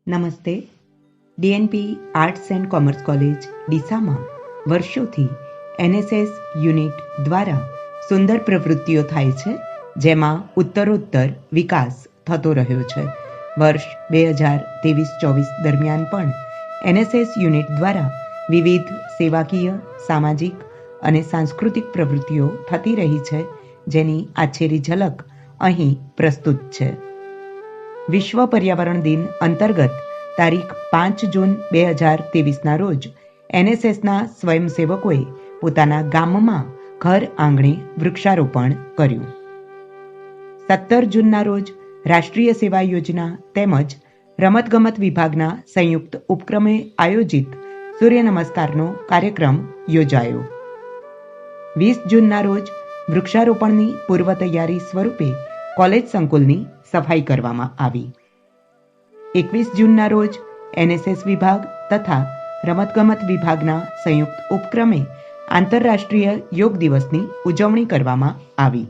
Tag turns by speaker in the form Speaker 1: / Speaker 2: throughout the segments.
Speaker 1: નમસ્તે. DNP arts and commerce college ડીસામાં વર્ષોથી એનએસએસ યુનિટ દ્વારા સુંદર પ્રવૃત્તિઓ થાય છે, જેમાં ઉત્તરોત્તર વિકાસ થતો રહ્યો છે. વર્ષ 2023-24 દરમિયાન પણ એનએસએસ યુનિટ દ્વારા વિવિધ સેવાકીય, સામાજિક અને સાંસ્કૃતિક પ્રવૃત્તિઓ થતી રહી છે, જેની આછેરી ઝલક અહીં પ્રસ્તુત છે. વિશ્વ પર્યાવરણ દિન અંતર્ગત તારીખ 5 જૂન 2023ના રોજ એનએસએસના સ્વયંસેવકોએ પોતાના ગામમાં ઘર આંગણે વૃક્ષારોપણ કર્યું. 17 જૂનના રોજ રાષ્ટ્રીય સેવા યોજના તેમજ રમતગમત વિભાગના સંયુક્ત ઉપક્રમે આયોજિત સૂર્ય નમસ્કારનો કાર્યક્રમ યોજાયો. 20 જૂનના રોજ વૃક્ષારોપણની પૂર્વ તૈયારી સ્વરૂપે કોલેજ સંકુલની સફાઈ કરવામાં આવી. 21 જૂનના રોજ એનએસએસ વિભાગ તથા રમતગમત વિભાગના સંયુક્ત ઉપક્રમે આંતરરાષ્ટ્રીય યોગ દિવસની ઉજવણી કરવામાં આવી.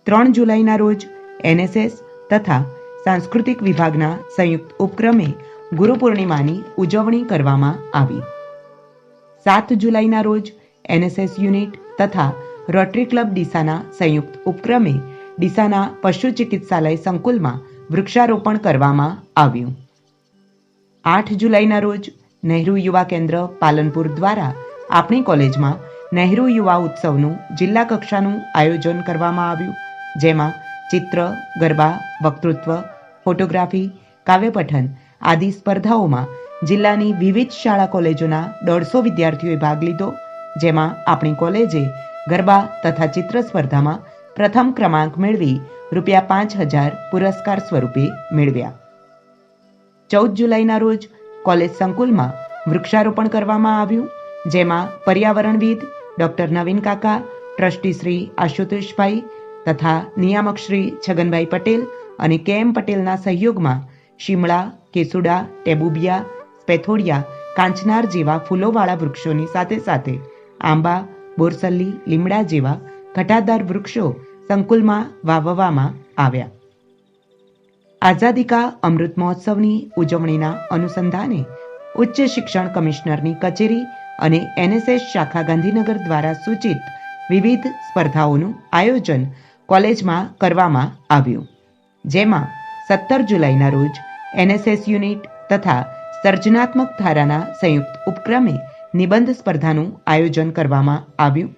Speaker 1: 3 જુલાઈના રોજ એનએસએસ તથા સાંસ્કૃતિક વિભાગના સંયુક્ત ઉપક્રમે ગુરુ પૂર્ણિમાની ઉજવણી કરવામાં આવી. 7 જુલાઈના રોજ એનએસએસ યુનિટ તથા રોટરી ક્લબ ડીસાના સંયુક્ત ઉપક્રમે ડીસાના પશુ ચિકિત્સાલય સંકુલમાં વૃક્ષારોપણ કરવામાં આવ્યું. 8 જુલાઈના રોજ નહેરુ યુવા કેન્દ્ર પાલનપુર દ્વારા આપણી કોલેજમાં નહેરુ યુવા ઉત્સવનું જિલ્લા કક્ષાનું આયોજન કરવામાં આવ્યું, જેમાં ચિત્ર, ગરબા, વક્તૃત્વ, ફોટોગ્રાફી, કાવ્યપઠન આદિ સ્પર્ધાઓમાં જિલ્લાની વિવિધ શાળા કોલેજોના 150 વિદ્યાર્થીઓએ ભાગ લીધો, જેમાં આપણી કોલેજે ગરબા તથા ચિત્ર સ્પર્ધામાં પ્રથમ ક્રમાંક મેળવી ₹5,000 પુરસ્કાર સ્વરૂપે મેળવ્યા. 14 જુલાઈના રોજ કોલેજ સંકુલમાં વૃક્ષારોપણ કરવામાં આવ્યું, જેમાં પર્યાવરણવિદ ડૉક્ટર નવીન કાકા, ટ્રસ્ટી શ્રી આશુતોષભાઈ તથા નિયામક શ્રી છગનભાઈ પટેલ અને કેએમ પટેલના સહયોગમાં શિમળા, કેસુડા, ટેબુબિયા, સ્પેથોડિયા, કાંચનાર જેવા ફૂલોવાળા વૃક્ષોની સાથે સાથે આંબા, બોરસલ્લી, લીમડા જેવા ઘટાદાર વૃક્ષો સંકુલમાં વાવવામાં આવ્યા. આઝાદી કા અમૃત મહોત્સવની ઉજવણીના અનુસંધાને ઉચ્ચ શિક્ષણ કમિશનરની કચેરી અને એનએસએસ શાખા ગાંધીનગર દ્વારા સૂચિત વિવિધ સ્પર્ધાઓનું આયોજન કોલેજમાં કરવામાં આવ્યું, જેમાં 17 જુલાઈના રોજ એનએસએસ યુનિટ તથા સર્જનાત્મક ધારાના સંયુક્ત ઉપક્રમે નિબંધ સ્પર્ધાનું આયોજન કરવામાં આવ્યું.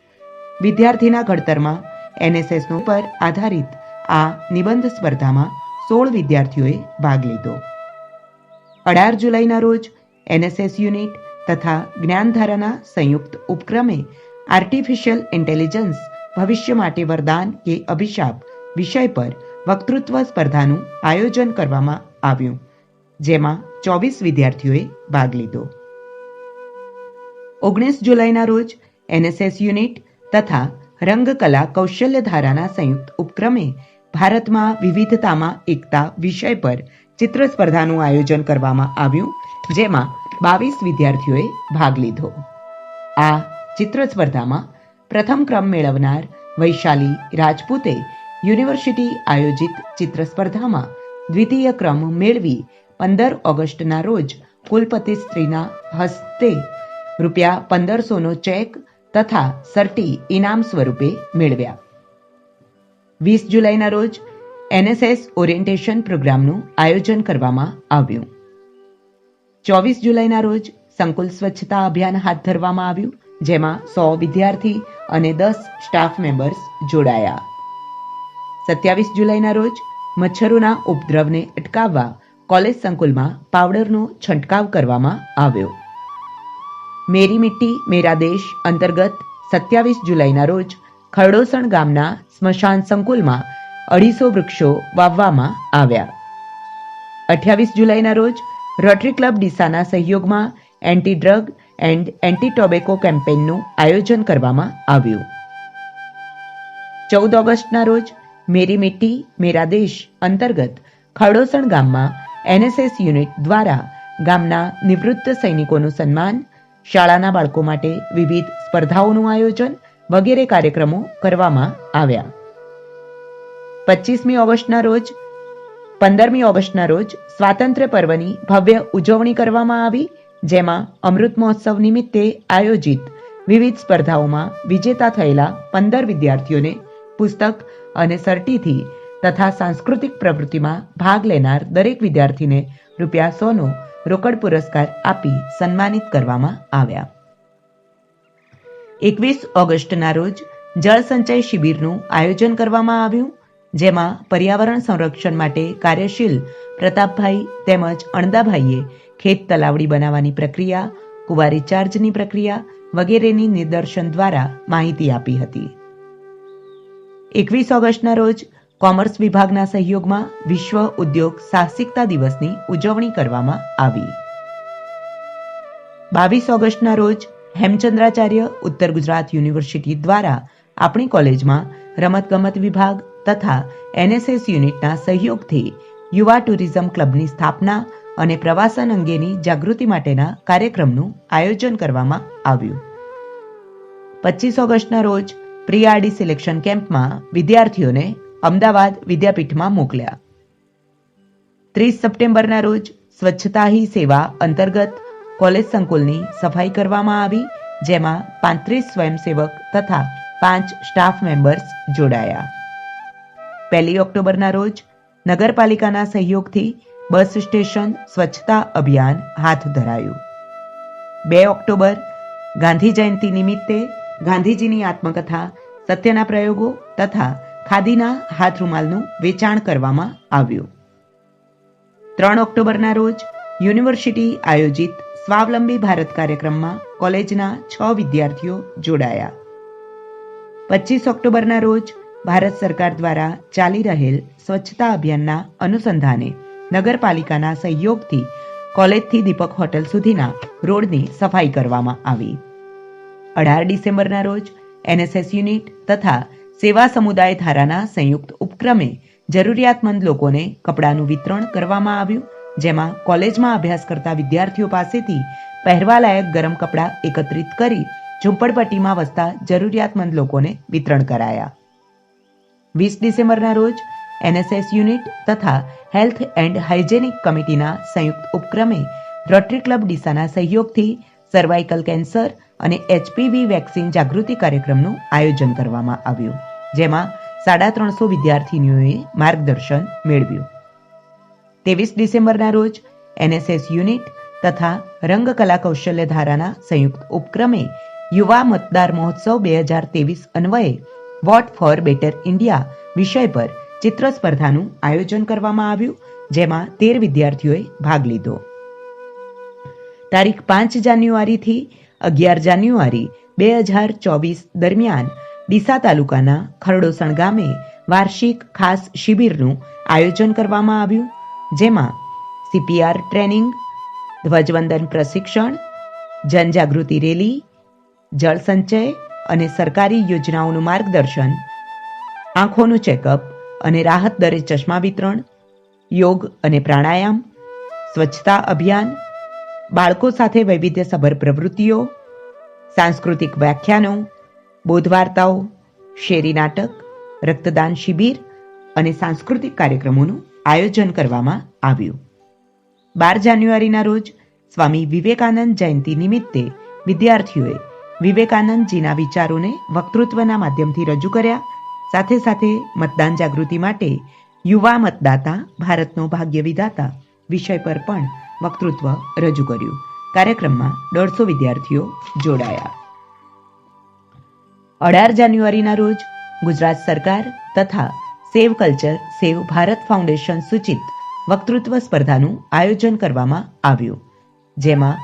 Speaker 1: વિદ્યાર્થીના ઘડતરમાં એનએસએસનો પર આધારિત આ નિબંધ સ્પર્ધામાં 16 વિદ્યાર્થીઓએ ભાગ લીધો. 18 જુલાઈના રોજ એનએસએસ યુનિટ તથા જ્ઞાનધારાના સંયુક્ત ઉપક્રમે આર્ટિફિશિયલ ઇન્ટેલિજન્સ ભવિષ્ય માટે વરદાન કે અભિશાપ વિષય પર વક્તૃત્વ સ્પર્ધાનું આયોજન કરવામાં આવ્યું, જેમાં 24 વિદ્યાર્થીઓએ ભાગ લીધો. 19 જુલાઈના રોજ એનએસએસ યુનિટ તથા રંગકલા કૌશલ્ય ધારાના સંયુક્ત ઉપક્રમે ભારતમાં વિવિધતામાં એકતા વિષય પર ચિત્ર સ્પર્ધાનું આયોજન કરવામાં આવ્યું, જેમાં 22 વિદ્યાર્થીઓએ ભાગ લીધો. આ ચિત્ર સ્પર્ધામાં પ્રથમ ક્રમ મેળવનાર વૈશાલી રાજપૂતે યુનિવર્સિટી આયોજિત ચિત્ર સ્પર્ધામાં દ્વિતીય ક્રમ મેળવી 15 ઓગસ્ટના રોજ કુલપતિશ્રીના હસ્તે ₹1500નો ચેક તથા સર્ટી ઇનામ સ્વરૂપે મેળવ્યા. 20 જુલાઈના રોજ એનએસએસ ઓરિએન્ટેશન પ્રોગ્રામનું આયોજન કરવામાં આવ્યું. 24 જુલાઈના રોજ સંકુલ સ્વચ્છતા અભિયાન હાથ ધરવામાં આવ્યું, જેમાં 100 વિદ્યાર્થી અને 10 સ્ટાફ મેમ્બર્સ જોડાયા. 27 જુલાઈના રોજ મચ્છરોના ઉપદ્રવને અટકાવવા કોલેજ સંકુલમાં પાવડરનો છંટકાવ કરવામાં આવ્યો. મેરી મિટ્ટી મેરા દેશ અંતર્ગત 27 જુલાઈના રોજ ખરડોસણ ગામના સ્મશાન સંકુલમાં 250 વૃક્ષો વાવવામાં આવ્યા. 28 જુલાઈના રોજ રોટરી ક્લબ ડીસાના સહયોગમાં anti drug and anti tobacco કેમ્પેઇનનું આયોજન કરવામાં આવ્યું. 14 ઓગસ્ટના રોજ મેરી મિટ્ટી મેરા દેશ અંતર્ગત ખરડોસણ ગામમાં એનએસએસ યુનિટ દ્વારા ગામના નિવૃત્ત સૈનિકોનું સન્માન, શાળાના બાળકો માટે વિવિધ સ્પર્ધાઓનું આયોજન વગેરે કાર્યક્રમો કરવામાં આવ્યા. 25મી ઓગસ્ટના રોજ 15મી ઓગસ્ટના રોજ સ્વાતંત્ર્ય પર્વની ભવ્ય ઉજવણી કરવામાં આવી, જેમાં અમૃત મહોત્સવ નિમિત્તે આયોજિત વિવિધ સ્પર્ધાઓમાં વિજેતા થયેલા 15 વિદ્યાર્થીઓને પુસ્તક અને સર્ટિથી તથા સાંસ્કૃતિક પ્રવૃત્તિમાં ભાગ લેનાર દરેક વિદ્યાર્થીને ₹100નો રોકડ પુરસ્કાર આપી સન્માનિત કરવામાં આવ્યા. 21 ઓગસ્ટના રોજ જળ સંચય શિબિરનું આયોજન કરવામાં આવ્યું, જેમાં પર્યાવરણ સંરક્ષણ માટે કાર્યશીલ પ્રતાપભાઈ તેમજ અણદાભાઈએ ખેત તલાવડી બનાવવાની પ્રક્રિયા, કુવા રિચાર્જની પ્રક્રિયા વગેરેની નિદર્શન દ્વારા માહિતી આપી હતી. 21 ઓગસ્ટના રોજ કોમર્સ વિભાગના સહયોગમાં વિશ્વ ઉદ્યોગ સાહસિકતા દિવસની ઉજવણી કરવામાં આવી. 22 ઓગસ્ટના રોજ હેમચંદ્રાચાર્ય ઉત્તર ગુજરાત યુનિવર્સિટી દ્વારા આપણી કોલેજમાં રમતગમત વિભાગ તથા NSS યુનિટના સહયોગથી યુવા ટુરિઝમ ક્લબની સ્થાપના અને પ્રવાસન અંગેની જાગૃતિ માટેના કાર્યક્રમનું આયોજન કરવામાં આવ્યું. 25 ઓગસ્ટના રોજ પ્રી આરડી સિલેક્શન કેમ્પમાં વિદ્યાર્થીઓને અમદાવાદ વિદ્યાપીઠમાં મોકલ્યા. 30 સપ્ટેમ્બરના રોજ સ્વચ્છતા હી સેવા અંતર્ગત કોલેજ સંકુલની સફાઈ કરવામાં આવી, જેમાં 35 સ્વયંસેવક તથા 5 સ્ટાફ મેમ્બર્સ જોડાયા. 1 ઓક્ટોબરના રોજ નગરપાલિકાના સહયોગથી બસ સ્ટેશન સ્વચ્છતા અભિયાન હાથ ધરાયું. 2 ઓક્ટોબર ગાંધી જયંતિ નિમિત્તે ગાંધીજીની આત્મકથા, સત્યના પ્રયોગો તથા ખાદીના હાથ રૂમાલનું વેચાણ કરવામાં આવ્યું. 3 ઓક્ટોબરના રોજ યુનિવર્સિટી આયોજિત સ્વાવલંબી ભારત કાર્યક્રમમાં કોલેજના 6 વિદ્યાર્થીઓ જોડાયા. 25 ઓક્ટોબરના રોજ ભારત સરકાર દ્વારા ચાલી રહેલ સ્વચ્છતા અભિયાનના અનુસંધાને નગરપાલિકાના સહયોગથી કોલેજથી દીપક હોટલ સુધીના રોડની સફાઈ કરવામાં આવી. 18 ડિસેમ્બરના રોજ NSS યુનિટ તથા સેવા સમુદાય ધારાના સંયુક્ત ઉપક્રમે જરૂરિયાતમંદ લોકોને કપડાનું વિતરણ કરવામાં આવ્યું, જેમાં કોલેજમાં અભ્યાસ કરતા વિદ્યાર્થીઓ પાસેથી પહેરવાલાયક ગરમ કપડાં એકત્રિત કરી ઝૂંપડપટ્ટીમાં વસતા જરૂરિયાતમંદ લોકોને વિતરણ કરાયા. 20 ડિસેમ્બરના રોજ NSS યુનિટ તથા હેલ્થ એન્ડ હાઇજેનિક કમિટીના સંયુક્ત ઉપક્રમે રોટરી ક્લબ ડીસાના સહયોગથી સર્વાઇકલ કેન્સર અને HPV વેક્સિન જાગૃતિ કાર્યક્રમનું આયોજન કરવામાં આવ્યું, જેમાં 350 વિદ્યાર્થીનીઓએ માર્ગદર્શન મેળવ્યું. 23 ડિસેમ્બરના રોજ NSS યુનિટ તથા રંગકલા કૌશલ્ય ધારાના સંયુક્ત ઉપક્રમે યુવા મતદાર મહોત્સવ 2023 અન્વયે વોટ ફોર બેટર ઇન્ડિયા વિષય પર ચિત્ર સ્પર્ધાનું આયોજન કરવામાં આવ્યું, જેમાં 13 વિદ્યાર્થીઓએ ભાગ લીધો. તારીખ 5 જાન્યુઆરીથી 11 જાન્યુઆરી 2024 દરમિયાન ડીસા તાલુકાના ખરડોસણ ગામે વાર્ષિક ખાસ શિબિરનું આયોજન કરવામાં આવ્યું, જેમાં CPR ટ્રેનિંગ, ધ્વજવંદન પ્રશિક્ષણ, જનજાગૃતિ રેલી, જળ સંચય અને સરકારી યોજનાઓનું માર્ગદર્શન, આંખોનું ચેકઅપ અને રાહત દરે ચશ્મા વિતરણ, યોગ અને પ્રાણાયામ, સ્વચ્છતા અભિયાન, બાળકો સાથે વૈવિધ્યસભર પ્રવૃત્તિઓ, સાંસ્કૃતિક વ્યાખ્યાનો, બોધવાર્તાઓ, શેરી નાટક, રક્તદાન શિબિર અને સાંસ્કૃતિક કાર્યક્રમોનું આયોજન કરવામાં આવ્યું. 12 જાન્યુઆરીના રોજ સ્વામી વિવેકાનંદ જયંતિ નિમિત્તે વિદ્યાર્થીઓએ વિવેકાનંદજીના વિચારોને વક્તૃત્વના માધ્યમથી રજૂ કર્યા. સાથે સાથે મતદાન જાગૃતિ માટે યુવા મતદાતા ભારતનો ભાગ્ય વિધાતા વિષય પર પણ વક્તૃત્વ રજૂ કર્યું. કાર્યક્રમમાં 150 વિદ્યાર્થીઓ જોડાયા. 18 જાન્યુઆરીના રોજ ગુજરાત સરકાર તથા સેવ કલ્ચર સેવ ભારત ફાઉન્ડેશન સૂચિત વક્તૃત્વ સ્પર્ધાનું આયોજન કરવામાં આવ્યું, જેમાં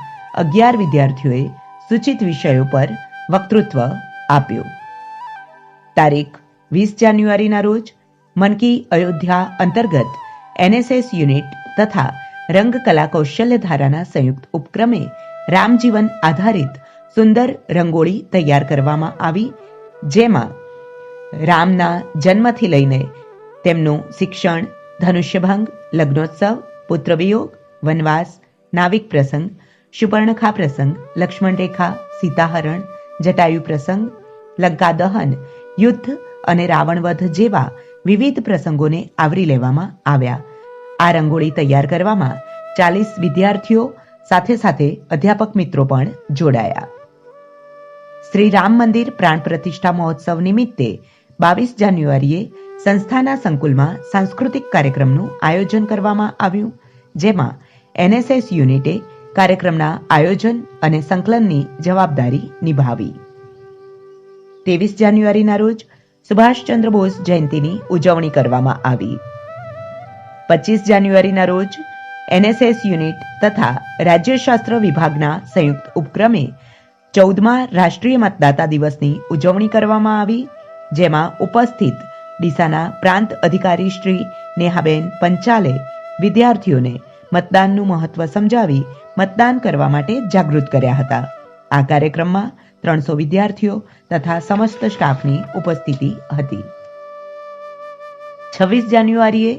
Speaker 1: 11 વિદ્યાર્થીઓએ સૂચિત વિષયો પર વક્તૃત્વ આપ્યું. તારીખ 20 જાન્યુઆરીના રોજ મન કી અયોધ્યા અંતર્ગત NSS યુનિટ તથા રંગકલા કૌશલ્ય ધારાના સંયુક્ત ઉપક્રમે રામજીવન આધારિત સુંદર રંગોળી તૈયાર કરવામાં આવી, જેમાં રામના જન્મથી લઈને તેમનું શિક્ષણ, ધનુષ્યભંગ, લગ્નોત્સવ, પુત્રવિયોગ, વનવાસ, નાવિક પ્રસંગ, શુપર્ણખા પ્રસંગ, લક્ષ્મણ રેખા, સીતાહરણ, જટાયુ પ્રસંગ, લંકા દહન, યુદ્ધ અને રાવણ વધ જેવા વિવિધ પ્રસંગોને આવરી લેવામાં આવ્યા. આ રંગોળી તૈયાર કરવામાં 40 વિદ્યાર્થીઓ સાથે સાથે અધ્યાપક મિત્રો પણ જોડાયા. શ્રી રામ મંદિર પ્રાણ પ્રતિષ્ઠા મહોત્સવ નિમિત્તે 22 જાન્યુઆરીએ સંસ્થાના સંકુલમાં સાંસ્કૃતિક કાર્યક્રમનું આયોજન કરવામાં આવ્યું, જેમાં એનએસએસ યુનિટે કાર્યક્રમના આયોજન અને સંકલનની જવાબદારી નિભાવી. 23 જાન્યુઆરીના રોજ સુભાષચંદ્ર બોઝ જયંતિની ઉજવણી કરવામાં આવી. 25 જાન્યુઆરીના રોજ એનએસએસ યુનિટ તથા રાજ્યશાસ્ત્ર વિભાગના સંયુક્ત ઉપક્રમે 14મા રાષ્ટ્રીય મતદાતા દિવસની ઉજવણી કરવામાં આવી, જેમાં ઉપસ્થિત ડીસાના પ્રાંત અધિકારી શ્રી નેહાબેન પંચાલે વિદ્યાર્થીઓને મતદાનનું મહત્વ સમજાવી મતદાન કરવા માટે જાગૃત કર્યા હતા. આ કાર્યક્રમમાં 300 વિદ્યાર્થીઓ તથા સમસ્ત સ્ટાફની ઉપસ્થિતિ હતી. 26 જાન્યુઆરીએ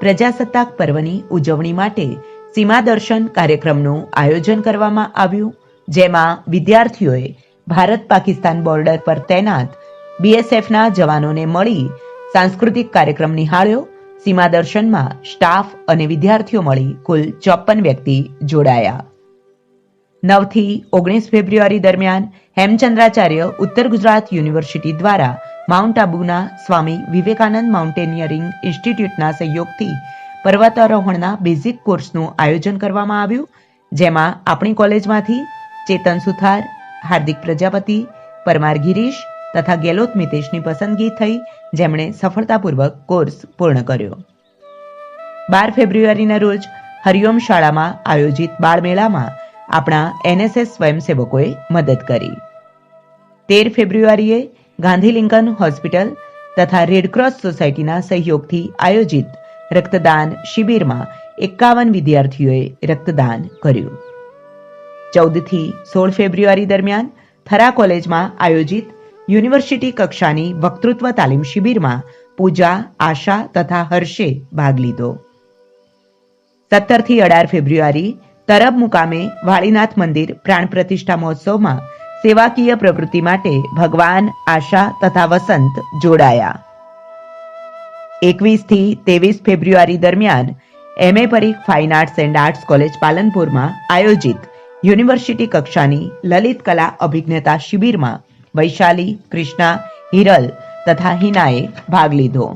Speaker 1: પ્રજાસત્તાક પર્વની ઉજવણી માટે સીમા દર્શન કાર્યક્રમનું આયોજન કરવામાં આવ્યું, જેમાં વિદ્યાર્થીઓએ ભારત પાકિસ્તાન બોર્ડર પર તૈનાત બીએસએફના જવાનોને મળી સાંસ્કૃતિક કાર્યક્રમ નિહાળ્યો. સીમા દર્શનમાં સ્ટાફ અને વિદ્યાર્થીઓ મળી કુલ 54 વ્યક્તિ જોડાયા. 9 થી 19 ફેબ્રુઆરી દરમિયાન હેમચંદ્રાચાર્ય ઉત્તર ગુજરાત યુનિવર્સિટી દ્વારા માઉન્ટ આબુના સ્વામી વિવેકાનંદ માઉન્ટેનિયરિંગ ઇન્સ્ટિટ્યૂટના સહયોગથી પર્વતારોહણના બેઝિક કોર્સનું આયોજન કરવામાં આવ્યું, જેમાં આપણી કોલેજમાંથી ચેતન સુથાર, હાર્દિક પ્રજાપતિ, પરમાર ગિરીશ તથા ગેલોત મિતેશની પસંદગી થઈ, જેમણે સફળતાપૂર્વક કોર્સ પૂર્ણ કર્યો. 12 ફેબ્રુઆરીના રોજ હરિઓમ શાળામાં આયોજિત બાળમેળામાં આપણા એનએસએસ સ્વયંસેવકોએ મદદ કરી. 13 ફેબ્રુઆરીએ ગાંધી લિંકન હોસ્પિટલ તથા રેડક્રોસ સોસાયટીના સહયોગથી આયોજિત રક્તદાન શિબિરમાં 51 વિદ્યાર્થીઓએ રક્તદાન કર્યું. 14 થી 16 ફેબ્રુઆરી દરમિયાન થરા કોલેજમાં આયોજિત યુનિવર્સિટી કક્ષાની વક્તૃત્વ તાલીમ શિબિરમાં પૂજા, આશા તથા હર્ષે ભાગ લીધો. 17 થી 18 ફેબ્રુઆરી તરબ મુકામે વાળીનાથ મંદિર પ્રાણ પ્રતિષ્ઠા મહોત્સવમાં સેવાકીય પ્રવૃત્તિ માટે ભગવાન, આશા તથા વસંત જોડાયા. 21 થી 23 ફેબ્રુઆરી દરમિયાન M A Parikh fine arts and arts college પાલનપુરમાં આયોજિત યુનિવર્સિટી કક્ષાની લલિત કલા અભિજ્ઞતા શિબિરમાં વૈશાલી, કૃષ્ણા, હિરલ તથા હિનાએ ભાગ લીધો.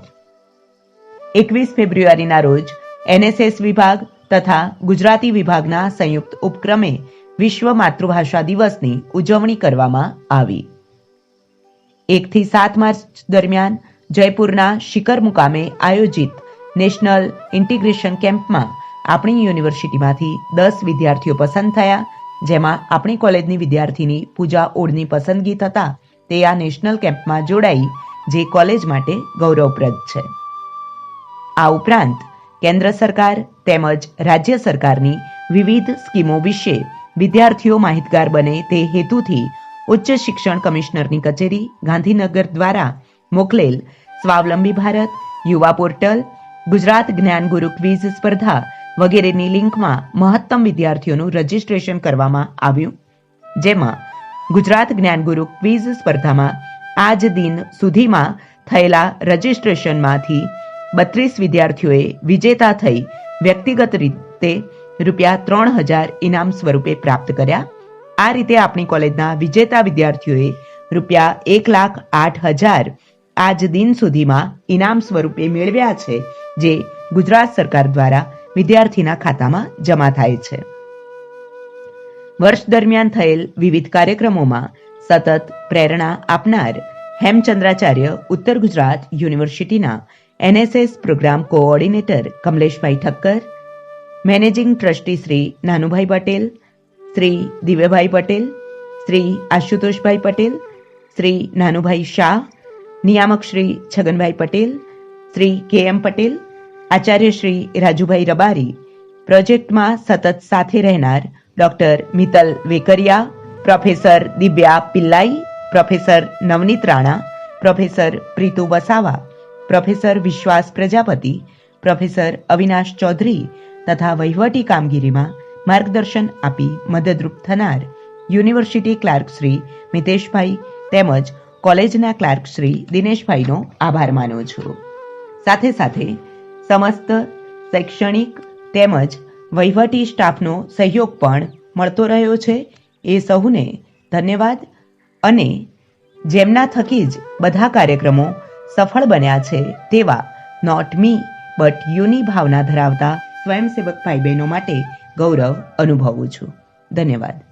Speaker 1: 21 ફેબ્રુઆરીના રોજ એનએસએસ વિભાગ તથા ગુજરાતી વિભાગના સંયુક્ત ઉપક્રમે વિશ્વ માતૃભાષા દિવસની ઉજવણી કરવામાં આવી. 1 થી 7 માર્ચ દરમિયાન જયપુરના શિખર મુકામે આયોજિત નેશનલ ઇન્ટિગ્રેશન કેમ્પમાં આપણી યુનિવર્સિટીમાંથી 10 વિદ્યાર્થીઓ પસંદ થયા, જેમાં આપણી કોલેજની વિદ્યાર્થીની પૂજા ઓડની પસંદગી થતા તે આ નેશનલ કેમ્પમાં જોડાઈ, જે કોલેજ માટે ગૌરવપ્રદ છે. આ ઉપરાંત કેન્દ્ર સરકાર તેમજ રાજ્ય સરકારની વિવિધ સ્કીમો વિશે વિદ્યાર્થીઓ માહિતગાર બને તે હેતુથી ઉચ્ચ શિક્ષણ કમિશનરની કચેરી ગાંધીનગર દ્વારા મોકલેલ સ્વાવલંબી ભારત, યુવા પોર્ટલ, ગુજરાત જ્ઞાન ગુરુ ક્વિઝ સ્પર્ધા વગેરેની લિંકમાં મહત્તમ વિદ્યાર્થીઓનું રજીસ્ટ્રેશન કરવામાં આવ્યું, જેમાં ગુજરાત જ્ઞાન ગુરુ ક્વિઝ સ્પર્ધામાં આજ દિન સુધીમાં થયેલા રજીસ્ટ્રેશનમાંથી 32 વિદ્યાર્થીઓએ વિજેતા થઈ વ્યક્તિગત રીતે ₹3000 ઇનામ સ્વરૂપે પ્રાપ્ત કર્યા. આ રીતે આપણી કોલેજના વિજેતા વિદ્યાર્થીઓએ ₹1,08,000 આજ દિન સુધીમાં ઇનામ સ્વરૂપે મેળવ્યા છે, જે ગુજરાત સરકાર દ્વારા વિદ્યાર્થીના ખાતામાં જમા થાય છે. વર્ષ દરમિયાન થયેલ વિવિધ કાર્યક્રમોમાં સતત પ્રેરણા આપનાર હેમચંદ્રાચાર્ય ઉત્તર ગુજરાત યુનિવર્સિટીના એનએસએસ પ્રોગ્રામ કોઓર્ડિનેટર કમલેશભાઈ ઠક્કર, મેનેજિંગ ટ્રસ્ટી શ્રી નાનુભાઈ પટેલ, શ્રી દિવ્યભાઈ પટેલ, શ્રી આશુતોષભાઈ પટેલ, શ્રી નાનુભાઈ શાહ, નિયામક શ્રી છગનભાઈ પટેલ, શ્રી કેએમ પટેલ, આચાર્ય શ્રી રાજુભાઈ રબારી, પ્રોજેક્ટમાં સતત સાથે રહેનાર doctor Mittal Vekariya, professor Divya Pillai, professor Navneet Rana, professor Preetu Vasava, professor Vishwas Prajapati, professor Avinash Chaudhary તથા વહીવટી કામગીરીમાં માર્ગદર્શન આપી મદદરૂપ થનાર યુનિવર્સિટી ક્લાર્ક શ્રી મિતેશભાઈ તેમજ કોલેજના ક્લાર્ક શ્રી દિનેશભાઈનો આભાર માનું છું. સાથે સાથે સમસ્ત શૈક્ષણિક તેમજ વહીવટી સ્ટાફનો સહયોગ પણ મળતો રહ્યો છે. એ સહુને ધન્યવાદ. અને જેમના થકી જ બધા કાર્યક્રમો સફળ બન્યા છે તેવા નોટ મી બટ યુની ભાવના ધરાવતા સ્વયંસેવક ભાઈ બહેનો માટે ગૌરવ અનુભવું છું. ધન્યવાદ.